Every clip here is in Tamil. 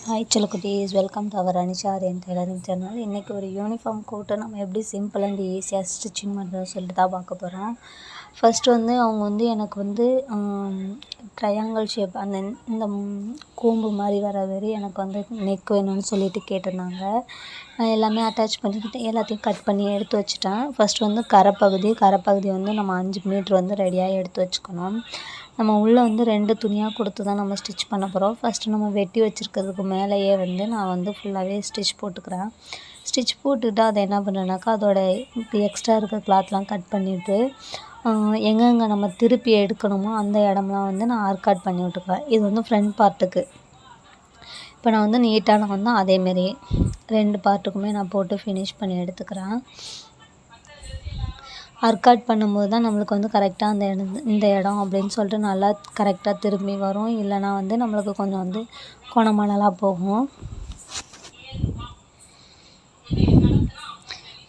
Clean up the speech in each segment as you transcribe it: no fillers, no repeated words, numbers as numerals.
ஹாய் செல்லக்குட்டீஸ், welcome to our Anisha Aryan tailoring channel. இன்றைக்கி ஒரு யூனிஃபார்ம் கோட்டை நம்ம எப்படி சிம்பிள் அண்ட் ஈஸியாக ஸ்டிச்சிங் பண்ணுறோம் சொல்லிட்டு தான் பார்க்க போகிறோம். ஃபஸ்ட்டு அவங்க எனக்கு ட்ரையாங்கிள் ஷேப் அந்த இந்த கூம்பு மாதிரி வர வரை எனக்கு நெக் வேணும்னு சொல்லிட்டு கேட்டிருந்தாங்க. நான் எல்லாமே அட்டாச் பண்ணிக்கிட்டு எல்லாத்தையும் கட் பண்ணி எடுத்து வச்சுட்டேன். ஃபஸ்ட்டு கரைப்பகுதி நம்ம 5 மீட்ரு ரெடியாக எடுத்து வச்சுக்கணும். நம்ம உள்ளே 2 துணியாக கொடுத்து தான் நம்ம ஸ்டிச் பண்ண போகிறோம். ஃபஸ்ட்டு நம்ம வெட்டி வச்சுருக்கிறதுக்கு மேலேயே நான் ஃபுல்லாகவே ஸ்டிச் போட்டுக்கிறேன். ஸ்டிச் போட்டுக்கிட்டு அதை என்ன பண்ணுறேன்னாக்கா அதோட எக்ஸ்ட்ரா இருக்க கிளாத்லாம் கட் பண்ணிவிட்டு எங்கெங்கே நம்ம திருப்பி எடுக்கணுமோ அந்த இடம்லாம் நான் ஆர்காட் பண்ணி விட்டுக்குவேன். இது ஃப்ரண்ட் பார்ட்டுக்கு. இப்போ நான் நீட்டாக அதேமாரி 2 பார்ட்டுக்குமே நான் போட்டு ஃபினிஷ் பண்ணி எடுத்துக்கிறேன். ஆர்காட் பண்ணும்போது தான் நம்மளுக்கு கரெக்டாக இந்த இடம் அப்படின்னு சொல்லிட்டு நல்லா கரெக்டாக திரும்பி வரும். இல்லைனா நம்மளுக்கு கொஞ்சம் கோணமானலாக போகும்.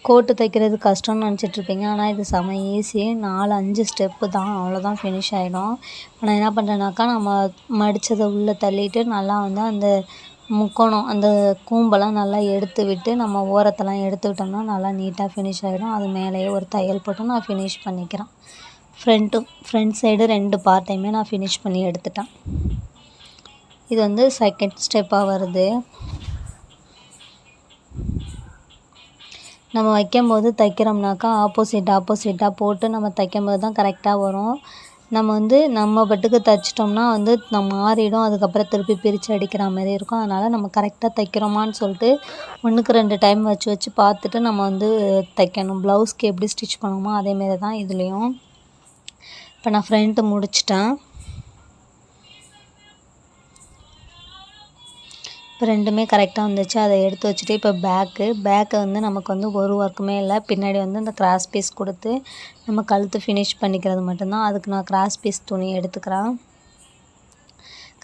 கோட்டு தைக்கிறது கஷ்டம்னு நினச்சிட்ருப்பீங்க, ஆனால் இது செம ஈஸி. 4-5 ஸ்டெப்பு தான், அவ்வளோதான் ஃபினிஷ் ஆகிடும். இப்போ நான் என்ன பண்ணுறேன்னாக்கா நம்ம மடித்ததை உள்ளே தள்ளிட்டு நல்லா அந்த முக்கோணம் அந்த கூம்பெல்லாம் நல்லா எடுத்து விட்டு நம்ம ஓரத்தெல்லாம் எடுத்து விட்டோம்னா நல்லா நீட்டாக ஃபினிஷ் ஆகிடும். அது மேலேயே ஒரு தையல் போட்டு நான் ஃபினிஷ் பண்ணிக்கிறேன். ஃப்ரண்ட் சைடு 2 பார்ட்டையுமே நான் ஃபினிஷ் பண்ணி எடுத்துட்டேன். இது செகண்ட் ஸ்டெப்பாக வருது. நம்ம வைக்கும்போது தைக்கிறோம்னாக்கா ஆப்போசிட்டாக போட்டு நம்ம தைக்கும்போது தான் கரெக்டாக வரும். நம்ம பட்டுக்கு தைச்சிட்டோம்னா நம்ம மாறிடும். அதுக்கப்புறம் திருப்பி பிரித்து அடிக்கிற மாதிரி இருக்கும். அதனால் நம்ம கரெக்டாக தைக்கிறோமான்னு சொல்லிட்டு 1க்கு 2 டைம் வச்சு பார்த்துட்டு நம்ம தைக்கணும். ப்ளவுஸ்க்கு எப்படி ஸ்டிச் பண்ணுவோமோ அதேமாரி தான் இதுலேயும். இப்போ நான் ஃப்ரண்ட்டு முடிச்சிட்டேன். இப்போ 2மே கரெக்டாக வந்துச்சு. அதை எடுத்து வச்சுட்டு இப்போ பேக்கு நமக்கு ஒரு ஒர்க்குமே இல்லை. பின்னாடி இந்த கிராஸ் பீஸ் கொடுத்து நம்ம கழுத்து ஃபினிஷ் பண்ணிக்கிறது மட்டும்தான். அதுக்கு நான் கிராஸ் பீஸ் துணி எடுத்துக்கிறேன்.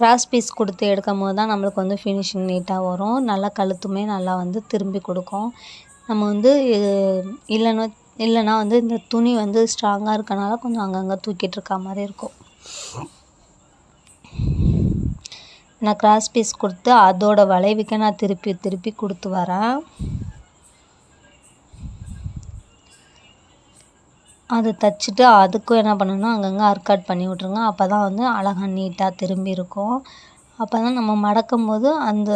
கிராஸ் பீஸ் கொடுத்து எடுக்கும் போது தான் நம்மளுக்கு ஃபினிஷிங் நீட்டாக வரும். நல்லா கழுத்துமே நல்லா திரும்பி கொடுக்கும். நம்ம இல்லைன்னா இந்த துணி ஸ்ட்ராங்காக இருக்கனால கொஞ்சம் அங்கங்கே தூக்கிட்டு இருக்க மாதிரி இருக்கும். நான் கிராஸ் பீஸ் கொடுத்து அதோட வளைவுக்கு நான் திருப்பி கொடுத்து வரேன். அதை தைச்சிட்டு அதுக்கும் என்ன பண்ணணும்னா அங்கங்கே ஆர்காட் பண்ணி விட்ருங்க. அப்போ தான் அழகாக நீட்டாக திரும்பி இருக்கும். அப்போ தான் நம்ம மடக்கும் போது அந்த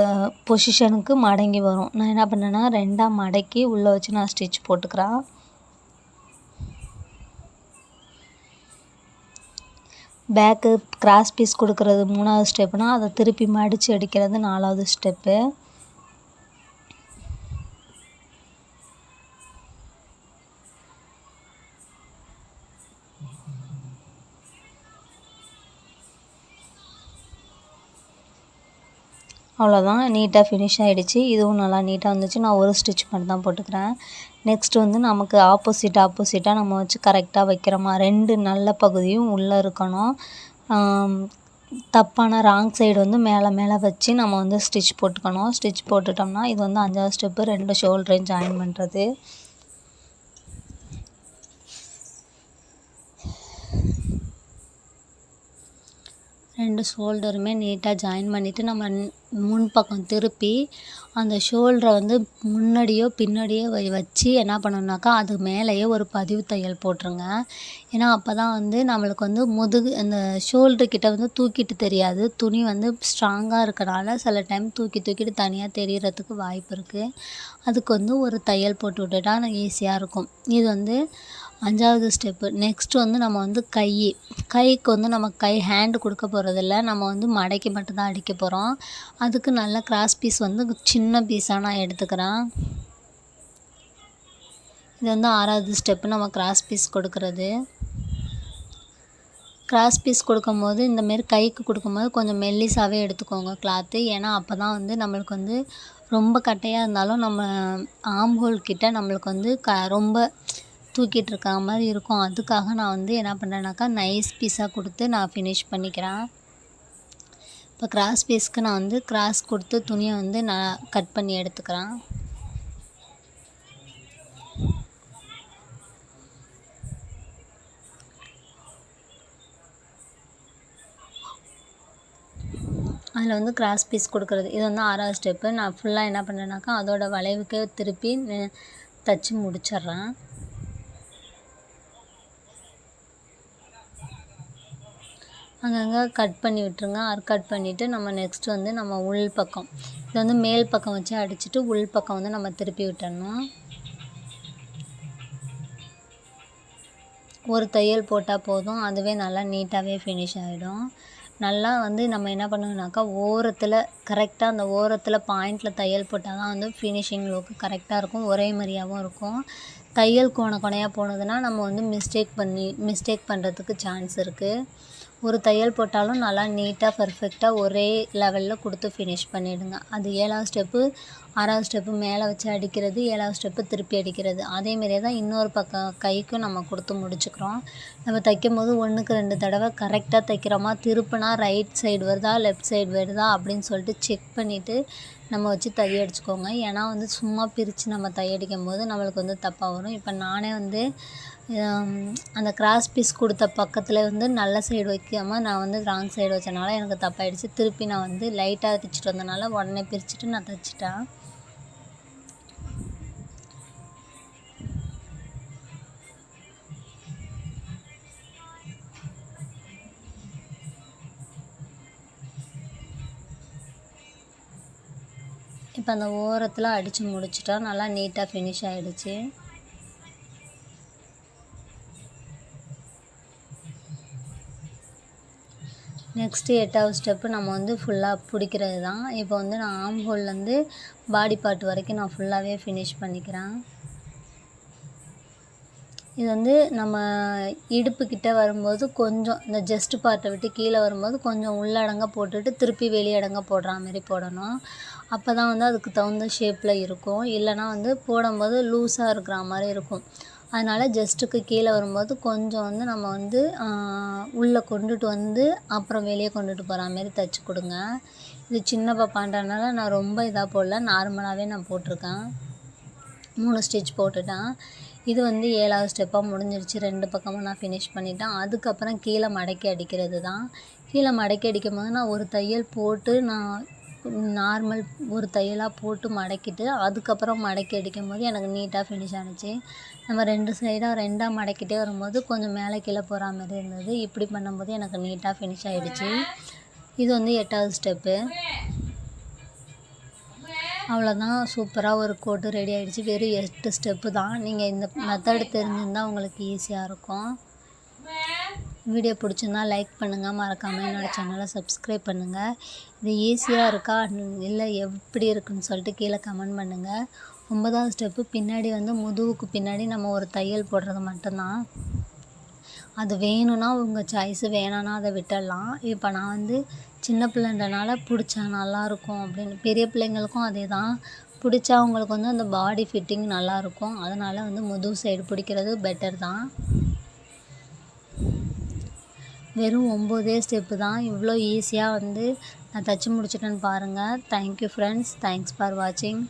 பொசிஷனுக்கு மடங்கி வரும். நான் என்ன பண்ணேன்னா 2ஆக மடக்கி உள்ளே வச்சு நான் ஸ்டிச் போட்டுக்கிறேன். பேக்கு கிராஸ் பீஸ் கொடுக்குறது 3வது ஸ்டெப்புனா அதை திருப்பி மடித்து அடிக்கிறது 4வது ஸ்டெப்பு. அவ்வளோதான், நீட்டாக ஃபினிஷ் ஆகிடுச்சு. இதுவும் நல்லா நீட்டாக வந்துச்சு. நான் ஒரு ஸ்டிச் மட்டும் தான் போட்டுக்கிறேன். நெக்ஸ்ட்டு நமக்கு ஆப்போசிட்டாக நம்ம வச்சு கரெக்டாக வைக்கிறோமா 2 நல்ல பகுதியும் உள்ளே இருக்கணும். தப்பான ராங் சைடு மேலே வச்சு நம்ம ஸ்டிச் போட்டுக்கணும். ஸ்டிச் போட்டுட்டோம்னா இது 5வது ஸ்டெப்பு 2 ஷோல்டரையும் ஜாயின் பண்ணுறது. ரெண்டு ஷோல்டருமே நீட்டாக ஜாயின் பண்ணிவிட்டு நம்ம முன்பக்கம் திருப்பி அந்த ஷோல்டரை முன்னாடியோ பின்னாடியோ வச்சு என்ன பண்ணணுன்னாக்கா அது மேலேயே ஒரு பதிவு தையல் போட்டுருங்க. ஏன்னா அப்போ தான் நம்மளுக்கு முதுகு அந்த ஷோல்டர்கிட்ட தூக்கிட்டு தெரியாது. துணி ஸ்ட்ராங்காக இருக்கனால சில டைம் தூக்கிட்டு தனியாக தெரியறதுக்கு வாய்ப்பு இருக்குது. அதுக்கு ஒரு தையல் போட்டு விட்டுட்டா ஈஸியாக இருக்கும். இது 5வது ஸ்டெப்பு. நெக்ஸ்ட்டு நம்ம கைக்கு நம்ம ஹேண்டு கொடுக்க போகிறதில்ல. நம்ம மடக்கி மட்டும்தான் அடிக்க போகிறோம். அதுக்கு நல்ல கிராஸ் பீஸ் சின்ன பீஸாக நான் எடுத்துக்கிறேன். இது 6வது ஸ்டெப்பு நம்ம கிராஸ் பீஸ் கொடுக்குறது. கிராஸ் பீஸ் கொடுக்கும்போது இந்தமாரி கைக்கு கொடுக்கும்போது கொஞ்சம் மெல்லிசாகவே எடுத்துக்கோங்க கிளாத்து. ஏன்னா அப்போ தான் நம்மளுக்கு ரொம்ப கட்டையாக இருந்தாலும் நம்ம ஆம்ஹோல் கிட்ட நம்மளுக்கு ரொம்ப தூக்கிட்டு இருக்க மாதிரி இருக்கும். அதுக்காக நான் என்ன பண்ணுறேன்னாக்கா நைஸ் பீஸாக கொடுத்து நான் ஃபினிஷ் பண்ணிக்கிறேன். இப்போ கிராஸ் பீஸ்க்கு நான் கிராஸ் கொடுத்து துணியை நான் கட் பண்ணி எடுத்துக்கிறேன். அதில் வந்து கிராஸ் பீஸ் கொடுக்குறது. இது வந்து 6வது ஸ்டெப்பு. நான் ஃபுல்லாக என்ன பண்ணுறேன்னாக்கா அதோட வளைவுக்கே திருப்பி தச்சு முடிச்சிட்றேன். அங்கங்கே கட் பண்ணி விட்டுருங்க. கட் பண்ணிவிட்டு நம்ம நெக்ஸ்ட் வந்து நம்ம உள் பக்கம் இது வந்து மேல் பக்கம் வச்சு அடிச்சுட்டு உள் பக்கம் வந்து நம்ம திருப்பி விட்டுறணும். ஒரு தையல் போட்டால் போதும், அதுவே நல்லா நீட்டாகவே ஃபினிஷ் ஆகிடும். நல்லா வந்து நம்ம என்ன பண்ணுவோம்னாக்கா ஓரத்தில் கரெக்டாக அந்த ஓரத்தில் பாயிண்டில் தையல் போட்டால் தான் வந்து ஃபினிஷிங் லுக்கு கரெக்டாக இருக்கும், ஒரே மாதிரியாகவும் இருக்கும். தையல் கோணையாக போனதுன்னா நம்ம வந்து மிஸ்டேக் பண்ணுறதுக்கு சான்ஸ் இருக்குது. ஒரு தையல் போட்டாலும் நல்லா நீட்டாக பர்ஃபெக்டாக ஒரே லெவலில் கொடுத்து ஃபினிஷ் பண்ணிவிடுங்க. அது 7வது ஸ்டெப்பு. 6வது ஸ்டெப்பு மேலே வச்சு அடிக்கிறது, 7வது ஸ்டெப்பு திருப்பி அடிக்கிறது. அதேமாரியே தான் இன்னொரு பக்கம் கைக்கும் நம்ம கொடுத்து முடிச்சுக்கிறோம். நம்ம தைக்கும் போது 1க்கு 2 தடவை கரெக்டாக தைக்கிறோமா, திருப்பினா ரைட் சைடு வருதா லெஃப்ட் சைடு வருதா அப்படின்னு சொல்லிட்டு செக் பண்ணிவிட்டு நம்ம வச்சு தையடிச்சுக்கோங்க. ஏன்னா வந்து சும்மா பிரித்து நம்ம தையடிக்கும் போது நம்மளுக்கு வந்து தப்பாக வரும். இப்போ நானே வந்து அந்த கிராஸ் பீஸ் கொடுத்த பக்கத்தில் வந்து நல்ல சைடு வைக்காமல் நான் வந்து ராங் சைடு வச்சனால எனக்கு தப்பாயிடுச்சு. திருப்பி நான் வந்து லைட்டாக தைச்சிட்டு வந்தனால உடனே பிரிச்சுட்டு நான் தைச்சிட்டேன். இப்போ அந்த ஓரத்தில் அடித்து முடிச்சிட்டா நல்லா நீட்டாக ஃபினிஷ் ஆகிடுச்சு. நெக்ஸ்ட்டு 8வது ஸ்டெப்பு நம்ம வந்து ஃபுல்லாக பிடிக்கிறது தான். இப்போ வந்து நான் ஆம் ஹோல்லேருந்து பாடி பார்ட் வரைக்கும் நான் ஃபுல்லாகவே ஃபினிஷ் பண்ணிக்கிறேன். இது வந்து நம்ம இடுப்புக்கிட்ட வரும்போது கொஞ்சம் இந்த ஜஸ்ட் பார்ட்டை விட்டு கீழே வரும்போது கொஞ்சம் உள்ளடங்க போட்டுட்டு திருப்பி வெளியடங்க போடுற மாதிரி போடணும். அப்போ தான் வந்து அதுக்கு தகுந்த ஷேப்பில் இருக்கும். இல்லைனா வந்து போடும்போது லூஸாக இருக்கிற மாதிரி இருக்கும். அதனால் ஜஸ்ட்டுக்கு கீழே வரும்போது கொஞ்சம் வந்து நம்ம வந்து உள்ளே கொண்டுட்டு வந்து அப்புறம் வெளியே கொண்டுட்டு போகிற மாதிரி தைச்சி கொடுங்க. இது சின்ன பாப்பான்றனால நான் ரொம்ப இதாக போடல, நார்மலாகவே நான் போட்டிருக்கேன். 3 ஸ்டிச் போட்டுட்டேன். இது வந்து 7வது ஸ்டெப்பாக முடிஞ்சிருச்சு. 2 பக்கமும் நான் ஃபினிஷ் பண்ணிட்டேன். அதுக்கப்புறம் கீழே மடக்கி அடிக்கிறது தான். கீழே மடக்கி அடிக்கும் போது நான் ஒரு தையல் போட்டு நான் நார்மல் ஒரு தையலாக போட்டு மடக்கிட்டு அதுக்கப்புறம் மடக்கி அடிக்கும் போது எனக்கு நீட்டாக ஃபினிஷ் ஆகிடுச்சு. நம்ம 2 சைடாக 2ஆக மடக்கிட்டே வரும்போது கொஞ்சம் மேலே கீழே போகிற மாதிரி இருந்தது. இப்படி பண்ணும்போது எனக்கு நீட்டாக ஃபினிஷ் ஆகிடுச்சு. இது வந்து 8வது ஸ்டெப்பு. அவ்வளோதான், சூப்பராக ஒரு கோட்டு ரெடி ஆகிடுச்சு. வெறும் 8 ஸ்டெப்பு தான். நீங்கள் இந்த மெத்தடு தெரிஞ்சிருந்தால் உங்களுக்கு ஈஸியாக இருக்கும். வீடியோ பிடிச்சிருந்தா லைக் பண்ணுங்கள், மறக்காமல் என்னோடய சேனலை சப்ஸ்கிரைப் பண்ணுங்கள். இது ஈஸியாக இருக்கா இல்லை எப்படி இருக்குன்னு சொல்லிட்டு கீழே கமெண்ட் பண்ணுங்கள். 9வது ஸ்டெப்பு பின்னாடி வந்து முதுகுக்கு பின்னாடி நம்ம ஒரு தையல் போடுறது மட்டும்தான். அது வேணும்னா உங்கள் சாய்ஸு, வேணான்னா அதை விட்டுடலாம். இப்போ நான் வந்து சின்ன பிள்ளைன்றனால பிடிச்சா நல்லாயிருக்கும் அப்படின்னு. பெரிய பிள்ளைங்களுக்கும் அதே தான், பிடிச்சா அவங்களுக்கு வந்து அந்த பாடி ஃபிட்டிங் நல்லாயிருக்கும். அதனால் வந்து முதுகு சைடு பிடிக்கிறது பெட்டர் தான். வெறும் 9 ஸ்டெப்பு தான். இவ்வளோ ஈஸியாக வந்து நான் தைச்சி முடிச்சிட்டேன்னு பாருங்கள். Thank you friends. தேங்க்ஸ் ஃபார் வாட்சிங்.